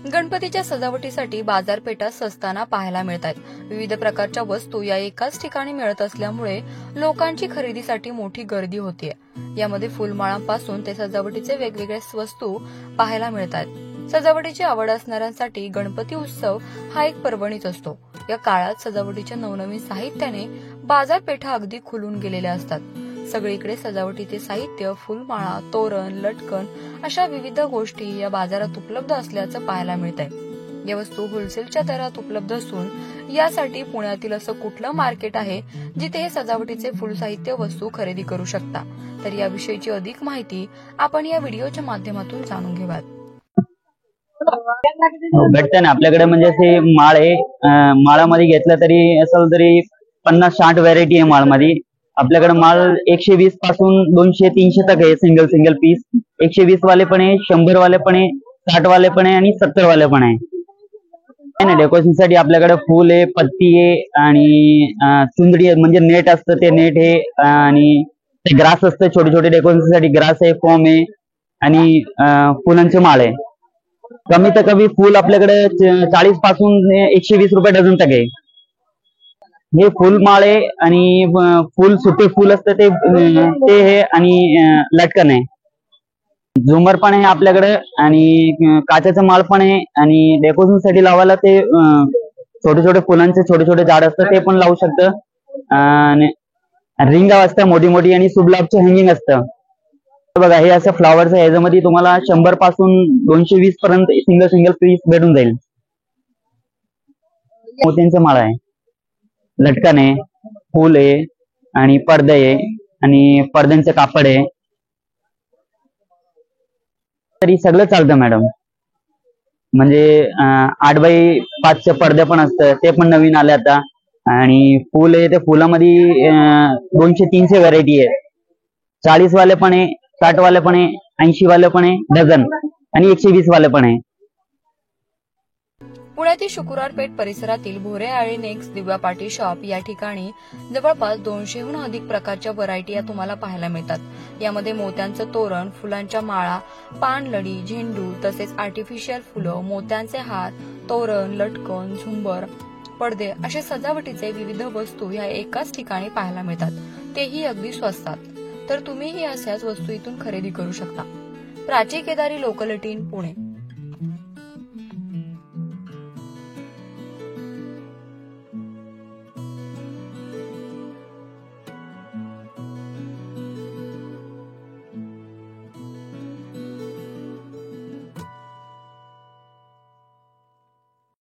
गणपतीच्या सजावटीसाठी बाजारपेठा स्वस्ताना पाहायला मिळतात। विविध प्रकारच्या वस्तू या एकाच ठिकाणी मिळत असल्यामुळे लोकांची खरेदीसाठी मोठी गर्दी होतीये। यामध्ये फुलमाळांपासून ते सजावटीचे वेगवेगळे वस्तू पाहायला मिळतात। सजावटीची आवड असणाऱ्यांसाठी गणपती उत्सव हा एक पर्वणीच असतो। या काळात सजावटीच्या नवनवीन साहित्याने बाजारपेठा अगदी खुलून गेलेल्या असतात। सगळीकडे सजावटीचे साहित्य, फुलमाळा, तोरण, लटकन अशा विविध गोष्टी या बाजारात उपलब्ध असल्याचं पाहायला मिळतंय। या वस्तू होलसेलच्या दरात उपलब्ध असून यासाठी पुण्यातील असं कुठलं मार्केट आहे जिथे हे सजावटीचे फुल साहित्य वस्तू खरेदी करू शकता? तर याविषयीची अधिक माहिती आपण या व्हिडिओच्या माध्यमातून जाणून घेऊयात। भेटते ना आपल्याकडे, म्हणजे असे माळ आहे। माळामध्ये घेतलं तरी असेल तरी 50-60 व्हरायटी आहे माळमध्ये। आपल्याकडे माळ 120 पासून 200-300 तक आहे सिंगल पीस। 120 वाले पण आहे, 100 वाले पण आहे, 60 वाले पण आहे आणि 70 वाले पण आहे। डेकोरेशन साठी आपल्याकडे फुल आहे, पत्ती आहे आणि चुंदडी आहे, म्हणजे नेट असतं ते नेट आहे आणि ते ग्रास असतं छोटे छोटे डेकोरेशन साठी ग्रास आहे, फॉर्म आहे आणि फुलांचे माळ आहे। कमी तर कमी फुल आपल्याकडे 40 पासून 120 रुपये डझन तक आहे। हे फुल माळे आणि फुल सुटे फुल असतं ते हे आणि लटकन आहे, झुमर पण आहे आपल्याकडे आणि काचेचं माळ पण आहे आणि डेकोरेशन साठी लावायला ते छोटे छोटे फुलांचे छोटे छोटे झाड असतं ते पण लावू शकतं। रिंग असतं मोठी मोठी आणि सुबलाबचे हँगिंग असतं। बघा हे असं फ्लॉवर्स आहे, याच्यामध्ये तुम्हाला 100 पासून 220 पर्यंत सिंगल पीस भेटून जाईल। मोत्यांचं माळ आहे, लटकन आहे, फूल आहे आणि पडदे आहे आणि पडद्यांचं कापड आहे। तरी सगळं चालतं मॅडम, म्हणजे 8x5 पडदे पण असतं, ते पण नवीन आले आता। आणि फुल आहे, त्या फुलामध्ये 200-300 व्हरायटी आहे। 40 वाले पण आहे, 60 वाले पण आहे, 80 वाले पण आहे डझन आणि 120 वाले पण आहे। पुण्यातील शुक्रवारपेठ परिसरातील भोरे आळे नेक्स्ट दिव्या पार्टी शॉप या ठिकाणी जवळपास 200हून अधिक प्रकारच्या व्हरायटी या तुम्हाला पाहायला मिळतात। यामध्ये मोत्यांचं तोरण, फुलांच्या माळा, पानलडी, झेंडू तसेच आर्टिफिशियल फुलं, मोत्यांचे हार, तोरण, लटकन, झुंबर, पडदे असे सजावटीचे विविध वस्तू या एकाच ठिकाणी पाहायला मिळतात, तेही अगदी स्वस्तात। तर तुम्हीही अशाच वस्तू इथून खरेदी करू शकता। प्राची केदारी, लोकल 18, पुणे।